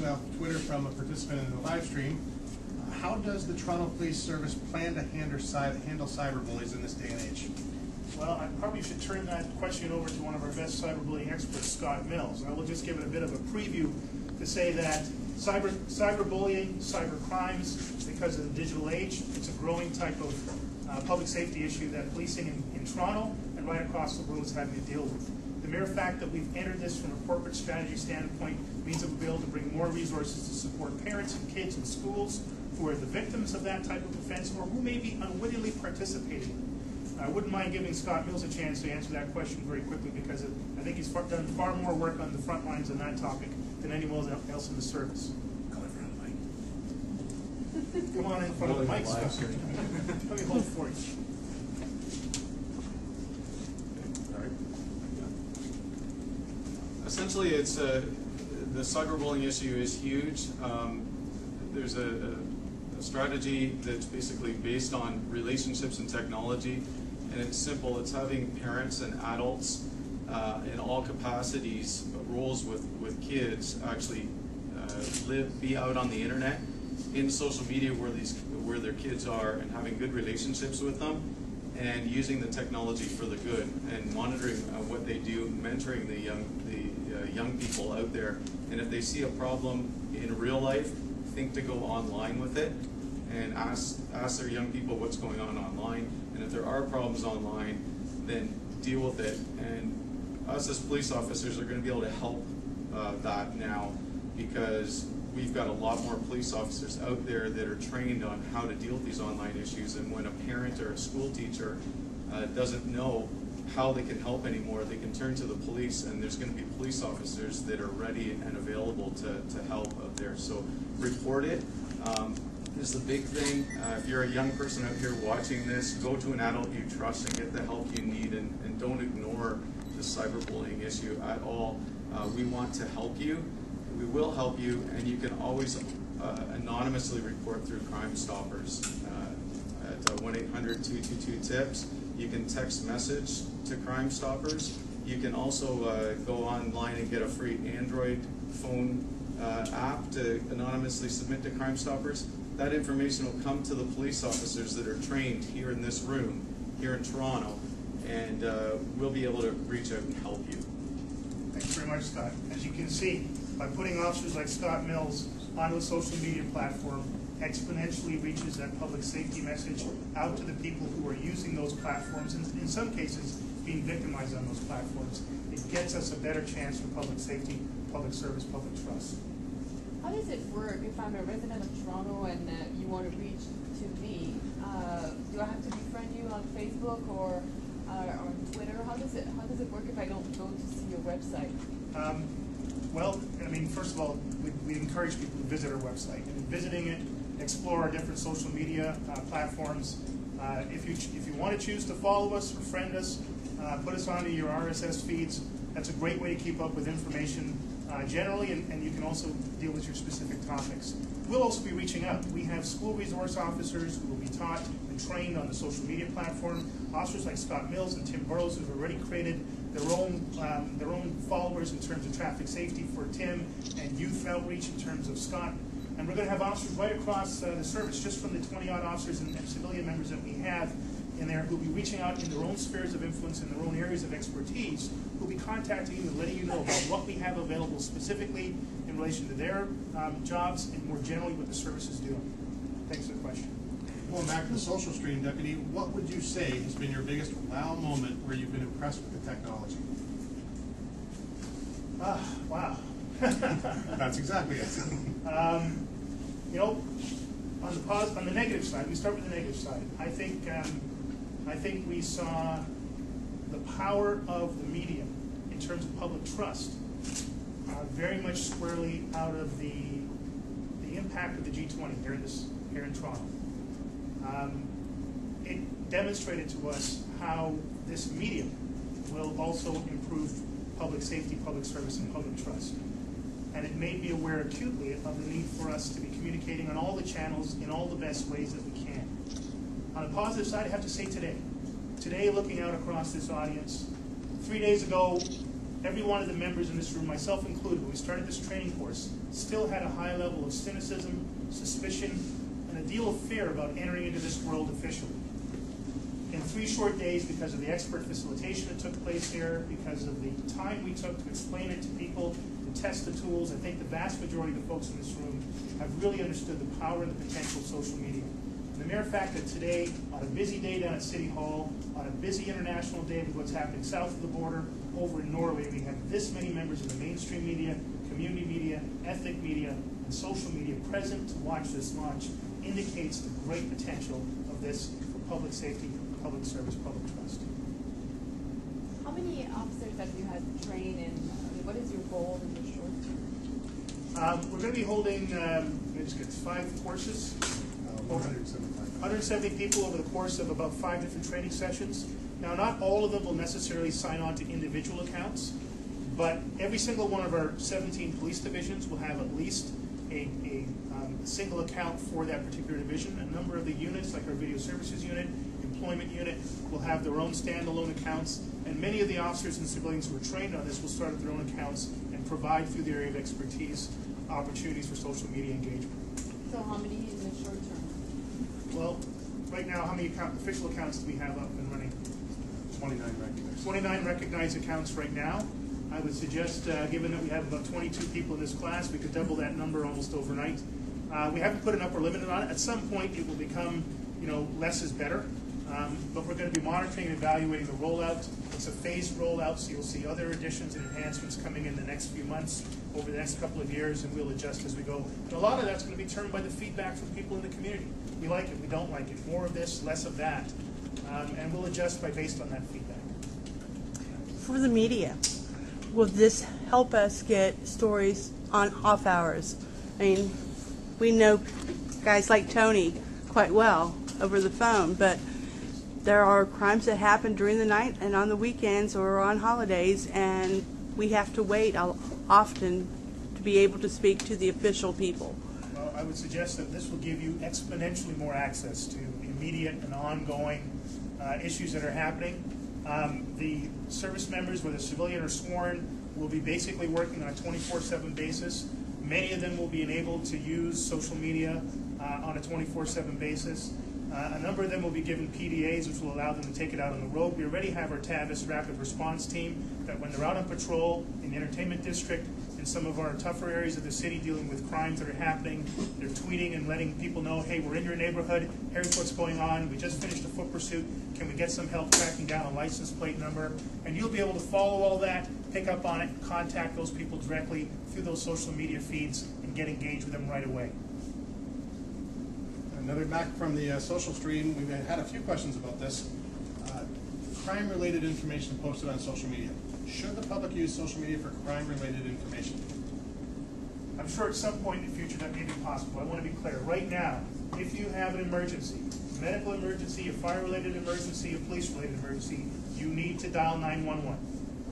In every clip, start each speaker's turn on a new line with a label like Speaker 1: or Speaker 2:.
Speaker 1: off Twitter from a participant in the live stream. How does the Toronto Police Service plan to handle cyberbullies in this day and age?
Speaker 2: Well, I probably should turn that question over to one of our best cyberbullying experts, Scott Mills. I will just give it a bit of a preview to say that cyberbullying, cyber crimes, because of the digital age, it's a growing type of public safety issue that policing in Toronto and right across the world is having to deal with. The mere fact that we've entered this from a corporate strategy standpoint means that we'll be able to bring more resources to support parents and kids in schools who are the victims of that type of offense or who may be unwittingly participating. I wouldn't mind giving Scott Mills a chance to answer that question very quickly because I think he's done far more work on the front lines on that topic than anyone else in the service.
Speaker 3: Come in front of the mic.
Speaker 2: Come on in front of the mic, Scott. Let me hold it for you.
Speaker 4: Essentially, it's the cyberbullying issue is huge. There's a strategy that's basically based on relationships and technology, and it's simple. It's having parents and adults in all capacities, roles with kids, actually be out on the internet, in social media where their kids are, and having good relationships with them, and using the technology for the good, and monitoring what they do, mentoring the young people out there. And if they see a problem in real life, think to go online with it and ask their young people what's going on online. And if there are problems online, then deal with it. And us as police officers are going to be able to help that now, because we've got a lot more police officers out there that are trained on how to deal with these online issues. And when a parent or a school teacher doesn't know how they can help anymore, they can turn to the police, and there's going to be police officers that are ready and available to help out there. So report it. Is the big thing. If you're a young person out here watching this, go to an adult you trust and get the help you need, and don't ignore the cyberbullying issue at all. We want to help you. We will help you, and you can always anonymously report through Crime Stoppers at 1-800-222-TIPS. You can text message to Crime Stoppers. You can also go online and get a free Android phone app to anonymously submit to Crime Stoppers. That information will come to the police officers that are trained here in this room, here in Toronto, and we'll be able to reach out and help you.
Speaker 2: Thanks very much, Scott. As you can see, by putting officers like Scott Mills onto a social media platform, exponentially reaches that public safety message out to the people who are using those platforms, and in some cases being victimized on those platforms. It gets us a better chance for public safety, public service, public trust.
Speaker 5: How does it work if I'm a resident of Toronto and you want to reach to me? Do I have to befriend you on Facebook or on Twitter? How does it work if I don't go to see your website?
Speaker 2: Well, I mean, first of all, we encourage people to visit our website. And visiting it, explore our different social media platforms. If you want to choose to follow us or friend us, put us onto your RSS feeds. That's a great way to keep up with information generally, and you can also deal with your specific topics. We'll also be reaching out. We have school resource officers who will be taught and trained on the social media platform. Officers like Scott Mills and Tim Burrows who've already created their own followers in terms of traffic safety for Tim, and youth outreach in terms of Scott. And we're going to have officers right across the service, just from the 20-odd officers and civilian members that we have in there, who'll be reaching out in their own spheres of influence, in their own areas of expertise, who'll be contacting you and letting you know about what we have available specifically in relation to their jobs and more generally what the service is doing. Thanks for the question.
Speaker 1: Going back to the social stream, Deputy, what would you say has been your biggest wow moment where you've been impressed with the technology?
Speaker 2: Wow.
Speaker 1: That's exactly it.
Speaker 2: You know, on the negative side, we start with the negative side. I think we saw the power of the medium in terms of public trust very much squarely out of the impact of the G20 here in Toronto. It demonstrated to us how this medium will also improve public safety, public service, and public trust. And it made me aware acutely of the need for us to be communicating on all the channels in all the best ways that we can. On the positive side, I have to say today, looking out across this audience, 3 days ago, every one of the members in this room, myself included, when we started this training course, still had a high level of cynicism, suspicion, and a deal of fear about entering into this world officially. In 3 short days, because of the expert facilitation that took place here, because of the time we took to explain it to people, to test the tools, I think the vast majority of the folks in this room have really understood the power and the potential of social media. And the mere fact that today, on a busy day down at City Hall, on a busy international day with what's happening south of the border, over in Norway, we have this many members of the mainstream media, community media, ethnic media, and social media present to watch this launch indicates the great potential of this for public safety, public service, public trust.
Speaker 5: How many officers have you had trained, and what is your goal in the short term?
Speaker 2: We're going to be holding, 5 courses. 170 people over the course of about 5 different training sessions. Now, not all of them will necessarily sign on to individual accounts, but every single one of our 17 police divisions will have at least a single account for that particular division. A number of the units, like our video services unit, employment unit, will have their own standalone accounts, and many of the officers and civilians who are trained on this will start at their own accounts and provide, through their area of expertise, opportunities for social media engagement.
Speaker 5: So how many in the short term?
Speaker 2: Well, right now, how many official accounts do we have up and running?
Speaker 1: 29 recognized.
Speaker 2: 29 recognized accounts right now. I would suggest, given that we have about 22 people in this class, we could double that number almost overnight. We haven't put an upper limit on it. At some point, it will become, less is better. But we're going to be monitoring and evaluating the rollout. It's a phased rollout, so you'll see other additions and enhancements coming in the next few months, over the next couple of years, and we'll adjust as we go. And a lot of that's going to be determined by the feedback from people in the community. We like it, we don't like it, more of this, less of that. And we'll adjust based on that feedback.
Speaker 3: For the media, will this help us get stories on off hours? I mean, we know guys like Tony quite well over the phone, but there are crimes that happen during the night and on the weekends or on holidays, and we have to wait often to be able to speak to the official people.
Speaker 2: Well, I would suggest that this will give you exponentially more access to immediate and ongoing issues that are happening. The service members, whether civilian or sworn, will be basically working on a 24/7 basis. Many of them will be enabled to use social media on a 24/7 basis. A number of them will be given PDAs, which will allow them to take it out on the road. We already have our TAVIS rapid response team that when they're out on patrol in the entertainment district, in some of our tougher areas of the city dealing with crimes that are happening, they're tweeting and letting people know, hey, we're in your neighborhood, here's what's going on, we just finished a foot pursuit, can we get some help tracking down a license plate number? And you'll be able to follow all that, pick up on it, contact those people directly through those social media feeds, and get engaged with them right away.
Speaker 1: Another back from the social stream, we've had a few questions about this. Crime-related information posted on social media. Should the public use social media for crime-related information?
Speaker 2: I'm sure at some point in the future that may be possible. I want to be clear. Right now, if you have an emergency, a medical emergency, a fire-related emergency, a police-related emergency, you need to dial 911.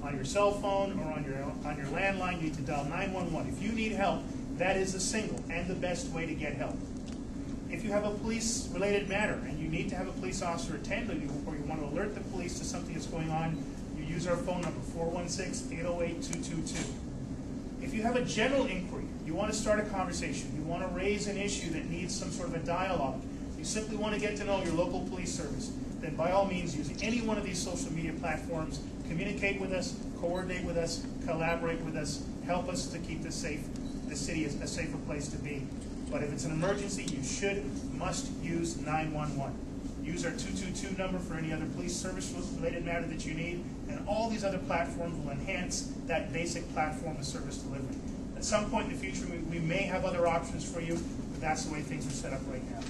Speaker 2: On your cell phone or on your landline, you need to dial 911. If you need help, that is the single and the best way to get help. If you have a police-related matter and you need to have a police officer attend, or you want to alert the police to something that's going on, you use our phone number, 416-808-222. If you have a general inquiry, you want to start a conversation, you want to raise an issue that needs some sort of a dialogue, you simply want to get to know your local police service, then by all means use any one of these social media platforms, communicate with us, coordinate with us, collaborate with us, help us to keep the city a safer place to be. But if it's an emergency, you must use 911. Use our 222 number for any other police service-related matter that you need, and all these other platforms will enhance that basic platform of service delivery. At some point in the future, we may have other options for you, but that's the way things are set up right now.